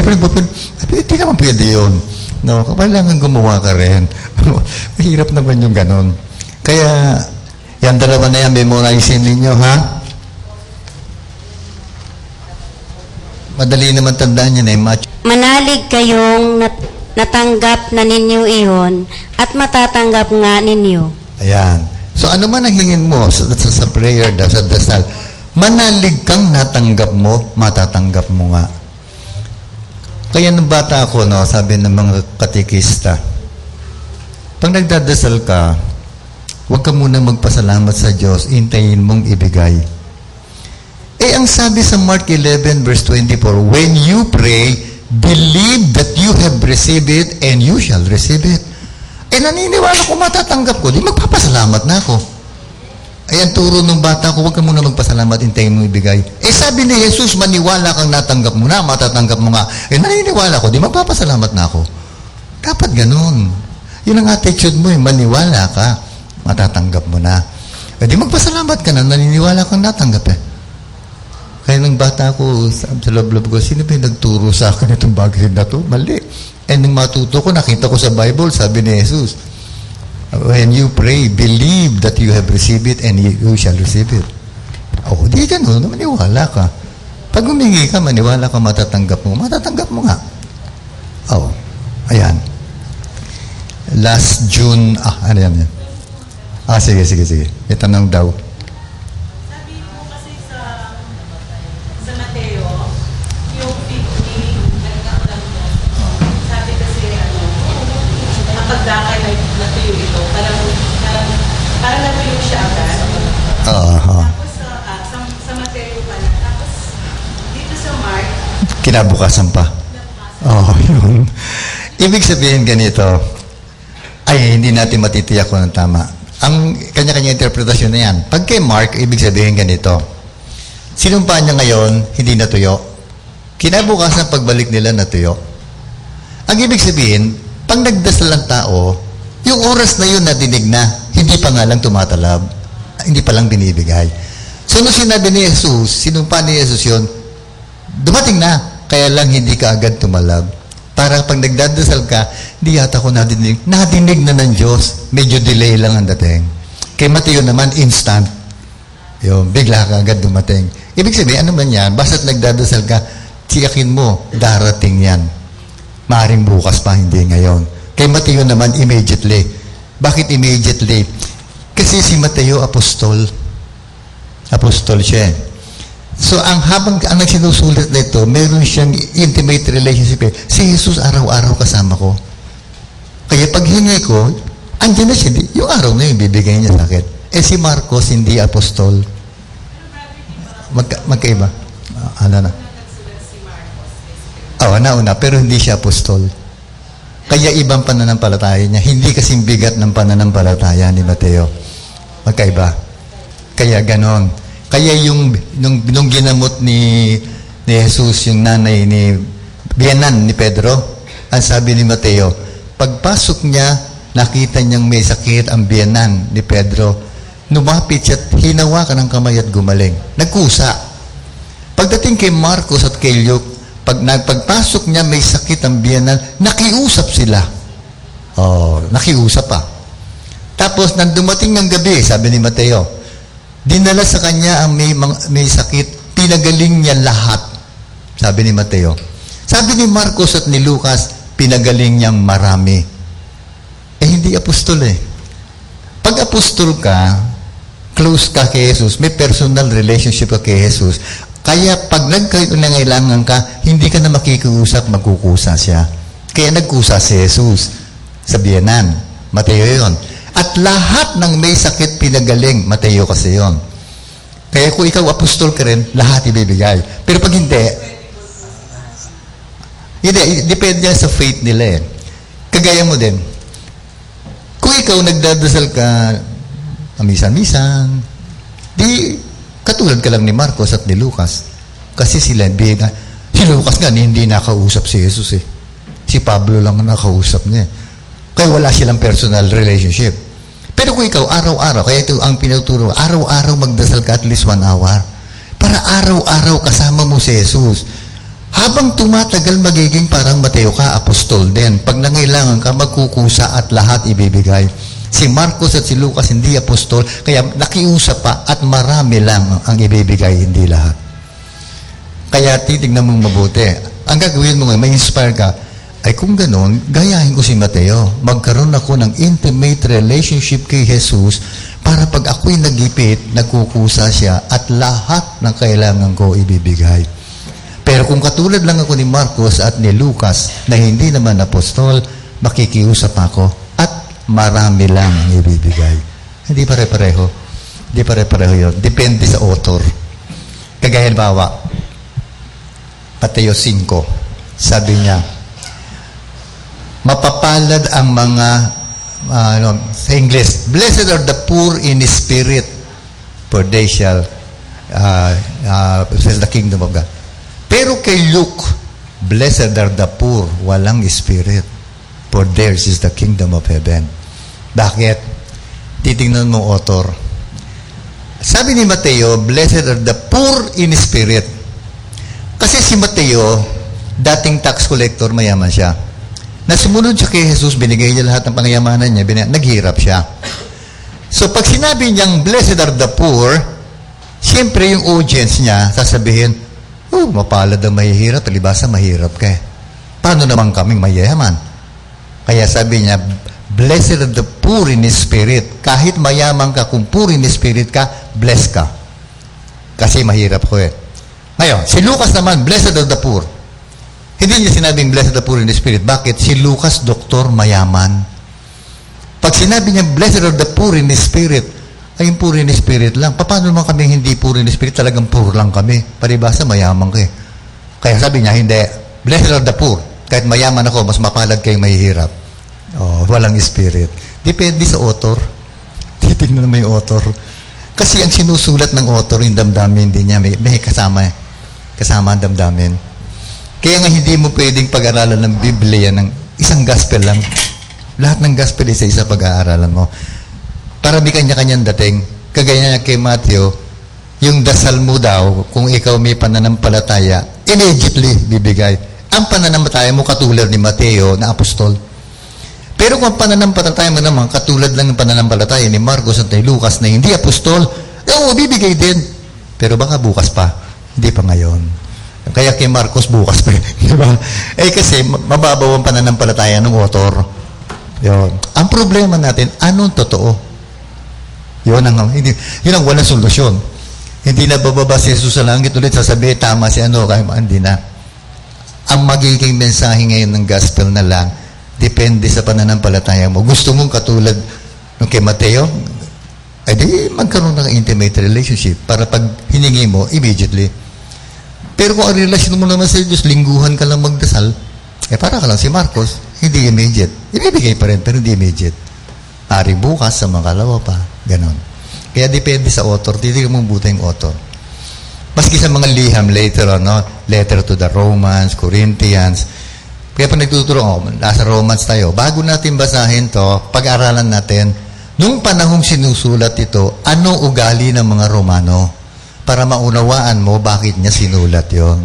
Hindi naman pwede yun. No, kailangan gumawa ka rin. Mahirap naman yung ganon. Kaya, yan dalawa na yan, memorize ninyo, ha? Madali naman tandaan yan, Manalig kayong natanggap na ninyo iyon at matatanggap nga ninyo. Ayan. So, ano man ang hingin mo sa prayer, sa dasal, manalig kang natanggap mo, matatanggap mo nga. Kaya nung bata ako, no, sabi ng mga katikista, pag nagdadasal ka, huwag ka muna magpasalamat sa Diyos, hintayin mong ibigay. Ang sabi sa Mark 11 verse 24, when you pray, believe that you have received it and you shall receive it. Naniniwala ko matatanggap ko, di magpapasalamat na ako. Ang turo ng bata ko, huwag ka muna magpasalamat, hintayin mo ibigay. Sabi ni Jesus, maniwala kang natanggap mo na, matatanggap mo nga. Naniniwala ko, di magpapasalamat na ako. Dapat ganun. Yun ang attitude mo, maniwala ka, matatanggap mo na. Di magpasalamat ka na, naniniwala kang natanggap Kaya ng bata ko, sa loob-loob ko, sino ba yung nagturo sa akin itong bagay na ito? Mali. Nung matuto ko, nakita ko sa Bible, sabi ni Jesus, when you pray, believe that you have received it and you shall receive it. Di ganun, maniwala ka. Pag humingi ka, maniwala ka, matatanggap mo nga. Ayan. Last June, ano yan? Sige. May tanong daw. Pagdakay natuyo ito, parang natuyo siya agad. Tapos sa Mateo pala. Tapos dito sa Mark, kinabukasan pa. Yun. Ibig sabihin ganito, hindi natin matitiyak kung ang tama. Ang kanya-kanya interpretasyon na yan. Pag kay Mark, ibig sabihin ganito, sinumpaan niya ngayon, hindi natuyo. Kinabukasan pagbalik nila natuyo. Ang ibig sabihin, pag nagdasal ang tao, yung oras na yun nadinig na, hindi pa nga lang tumatalab, hindi pa lang binibigay. So, nung sinabi ni Jesus, sinumpa ni Jesus yun, dumating na, kaya lang hindi ka agad tumalab. Para pag nagdadasal ka, hindi yata ko nadinig na ng Diyos, medyo delay lang ang dating. Kay Mateo naman, instant. Yung, bigla ka agad dumating. Ibig sabihin, ano man yan, basta't nagdadasal ka, tiyakin mo, darating yan. Maaring bukas pa, hindi ngayon. Kay Mateo naman, immediately. Bakit immediately? Kasi si Mateo, apostol. Apostol siya. So, ang nagsinusulat na ito, meron siyang intimate relationship. Si Jesus, araw-araw kasama ko. Kaya pag hingi ko, andyan na siya. Yung araw na yun, bibigay niya sa akin. Si Marcos, hindi apostol. Magkaiba. Ano na? Nauna, pero hindi siya apostol. Kaya ibang pananampalataya niya. Hindi kasing bigat ng pananampalataya ni Mateo. Magkaiba. Kaya ganon. Kaya nung ginamot ni Jesus, yung nanay ni biyanan ni Pedro, ang sabi ni Mateo, pagpasok niya, nakita niyang may sakit ang biyanan ni Pedro, lumapit siya at hinawakan ng kamay at gumaling. Nagkusa. Pagdating kay Marcos at kay Luke, pagpasok niya may sakit ang biyanan, nakiusap sila. Nakiusap pa. Tapos, nang dumating ng gabi, sabi ni Mateo, dinala sa kanya ang may sakit, pinagaling niya lahat. Sabi ni Mateo. Sabi ni Marcos at ni Lucas, pinagaling niyang marami. Hindi apostol Pag apostol ka, close ka kay Jesus, may personal relationship ka kay Jesus. Kaya pag nangailangan ka, hindi ka na makikiusap, magkukusa siya. Kaya nagkusa si Jesus sa biyanan. Mateo yun. At lahat ng may sakit pinagaling, Mateo kasi yun. Kaya kung ikaw apostol ka rin, lahat ibibigay. Pero pag hindi, depende yan sa faith nila Kagaya mo din. Kung ikaw nagdadasal ka, misan-misan, di katulad ka lang ni Marcos at ni Lucas. Kasi si Lucas nga, hindi nakausap si Jesus Si Pablo lang ang nakausap niya. Kaya wala silang personal relationship. Pero kung ikaw, araw-araw, kaya ito ang pinuturo, araw-araw magdasal ka at least 1 hour. Para araw-araw kasama mo si Jesus. Habang tumatagal, magiging parang Mateo ka, apostol din. Pag nangailangan ka, magkukusa at lahat ibibigay. Si Marcos at si Lucas hindi apostol, kaya nakiusap pa at marami lang ang ibibigay, hindi lahat. Kaya titignan mong mabuti. Ang gagawin mo ngayon, may inspire ka, ay kung gano'n, gayahin ko si Mateo. Magkaroon ako ng intimate relationship kay Jesus para pag ako'y nagipit, nagkukusa siya at lahat ng kailangan ko ibibigay. Pero kung katulad lang ako ni Marcos at ni Lucas na hindi naman apostol, makikiusap ako at marami lang ang ibibigay. Hindi pare-pareho. Hindi pare-pareho yun. Depende sa author. Kagaya halimbawa, Mateo 5, sabi niya, mapapalad ang mga, sa English, blessed are the poor in spirit, for they shall possess the kingdom of God. Pero kay Luke, blessed are the poor, walang spirit, for theirs is the kingdom of heaven. Bakit? Titingnan mo author. Sabi ni Mateo, blessed are the poor in spirit. Kasi si Mateo, dating tax collector, mayaman siya. Nasumunod siya kay Jesus, binigay niya lahat ng pangayamanan niya, naghirap siya. So pag sinabi niyang blessed are the poor, siyempre yung audience niya, sasabihin, oh, mapalad ang mahihirap, palibasa mahirap ka eh. Paano naman kaming mayayaman? Kaya sabi niya, blessed are the poor in spirit. Kahit mayaman ka, kung poor in spirit ka, blessed ka. Kasi mahirap ko eh. Ngayon, si Lucas naman, blessed are the poor. Hindi niya sinabing blessed are the poor in spirit. Bakit? Si Lucas, doktor, mayaman. Pag sinabi niya, blessed are the poor in spirit, ay yung poor in spirit lang. Paano naman kami hindi poor in spirit? Talagang poor lang kami. Paribasa, mayaman ka eh. Kaya sabi niya, hindi. Blessed are the poor. Kahit mayaman ako, mas mapalad kayong mahihirap. Oh, walang spirit. Depende sa author. Titignan naman yung author. Kasi ang sinusulat ng author, yung damdamin din niya, may kasama eh. Kasama ang damdamin. Kaya nga hindi mo pwedeng pag-aralan ng Biblia ng isang gospel lang. Lahat ng gospel isa-isa pag-aaralan mo. Para may kanya-kanyang dating. Kagaya niya kay Matthew, yung dasal mo daw, kung ikaw may pananampalataya, immediately bibigay. Ang pananampalataya mo katulad ni Mateo na apostol. Pero kung ang pananampalataya mo naman, katulad lang ng pananampalataya ni Marcos at ni Lucas na hindi apostol, bibigay din. Pero baka bukas pa. Hindi pa ngayon. Kaya kay Marcos bukas pa. Diba? Kasi mababaw ang pananampalataya ng author. Yun. Ang problema natin, anong totoo? Yun ang walang solusyon. Hindi na bababa si Jesus sa langit ulit, sasabihin, tama si hindi na. Ang magiging mensahe ngayon ng gospel na lang, depende sa pananampalataya mo. Gusto mong katulad ng kay Mateo, ay di magkaroon ng intimate relationship para pag hiningi mo, immediately. Pero kung ang relasyon mo naman sa Diyos, lingguhan ka lang magdasal, para ka lang si Marcos, hindi immediate. Ibibigay pa rin, pero hindi immediate. Ari bukas, sa mga kalawa pa. Ganon. Kaya depende sa author. Titignan mong buta yung author. Maski sa mga liham later on, letter to the Romans, Corinthians. Kaya pag nagtuturo, nasa Romans tayo. Bago natin basahin to, pag-aralan natin, nung panahong sinusulat ito, anong ugali ng mga Romano? Para maunawaan mo bakit niya sinulat yon.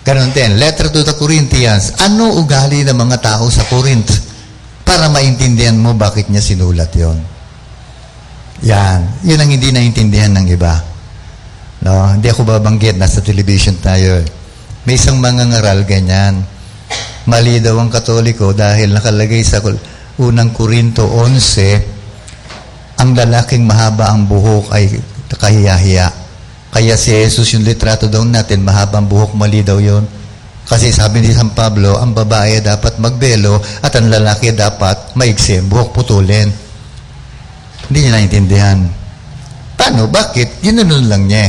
Ganon din, letter to the Corinthians, ano ugali ng mga tao sa Corinth? Para maintindihan mo bakit niya sinulat yon. Yan. Yun ang hindi naintindihan ng iba. No? Hindi ako babanggit, nasa television tayo. May isang mangangaral ganyan. Mali daw ang Katoliko dahil nakalagay sa unang Korinto 11, ang lalaking mahaba ang buhok ay kahiya-hiya. Kaya si Jesus yung litrato daw natin, mahabang buhok, mali daw yun. Kasi sabi ni San Pablo, ang babae dapat magbelo at ang lalaki dapat maigsi, buhok putulin. Hindi niya naintindihan. Paano? Bakit? Ginanun lang niya.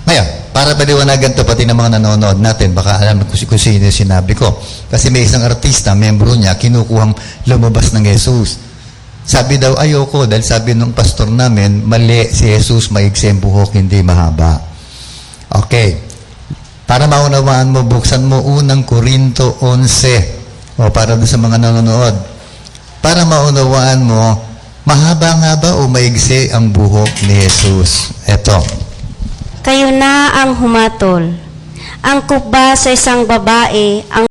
Ngayon, para paliwanagan to pati ng mga nanonood natin, baka alam kung sino yung sinabi ko. Kasi may isang artista, membro niya, kinukuhang lumabas ng Jesus. Sabi daw, ayoko, dahil sabi nung pastor namin, mali si Jesus, maigsi ang buhok, hindi mahaba. Okay. Para maunawaan mo, buksan mo unang Korinto 11. O para sa mga nanonood. Para maunawaan mo, mahaba nga ba o maigsi ang buhok ni Jesus? Eto. Kayo na ang humatol. angkop ba sa isang babae ang